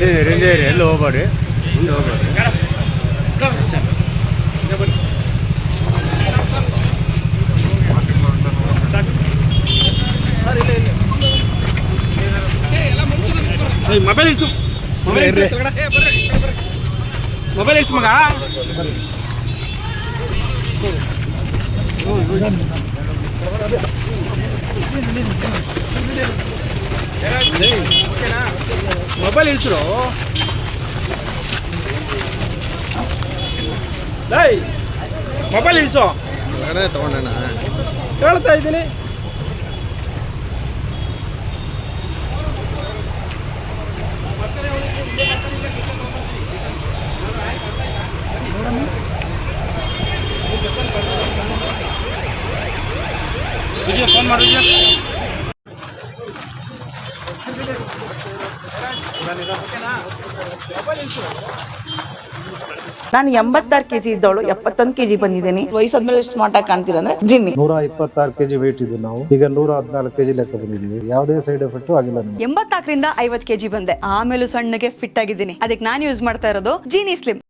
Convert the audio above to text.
ಇಲ್ಲೇ ಇರಿ, ಎಲ್ಲಿ ಹೋಗ್ಬೇಡಿ, ಮುಂದೆ ಹೋಗ್ಬೇಡಿ. ಮೊಬೈಲ್ ಇಳಿಸು, ಮೊಬೈಲ್ ಇಳಿಸು ಮಗ. ಮೊಬೈಲ್ ಇಳಿಸಿರು. ಮೊಬೈಲ್ ಇಳಿಸು. ತಗೊಂಡಣ್ಣ ಹೇಳ್ತಾ ಇದ್ದೀನಿ. ವಿಜಯ್ ಫೋನ್ ಮಾಡಿ. ನಾನು 86 kg ಇದ್ದವಳು 71 kg ಬಂದಿದ್ದೀನಿ. ವಯಸ್ಸಾದ್ಮೇಲೆ ಸ್ಮಾರ್ಟ್ ಆಗಿ ಕಾಣ್ತೀರಾ ಅಂದ್ರೆ ಜಿನ್ನಿ. 126 kg ವೇಟ್ ಇದೆ. ನಾವು ಈಗ 114 kg ಲೆಕ್ಕ ಬಂದಿದ್ದೀವಿ. ಯಾವುದೇ ಸೈಡ್ ಎಫೆಕ್ಟ್ ಆಗಿಲ್ಲ. 84ರಿಂದ 50 kg ಬಂದೆ. ಆಮೇಲೆ ಸಣ್ಣಗೆ ಫಿಟ್ ಆಗಿದ್ದೀನಿ. ಅದಕ್ಕೆ ನಾನು ಯೂಸ್ ಮಾಡ್ತಾ ಇರೋದು ಜೀನಿ ಸ್ಲಿಮ್.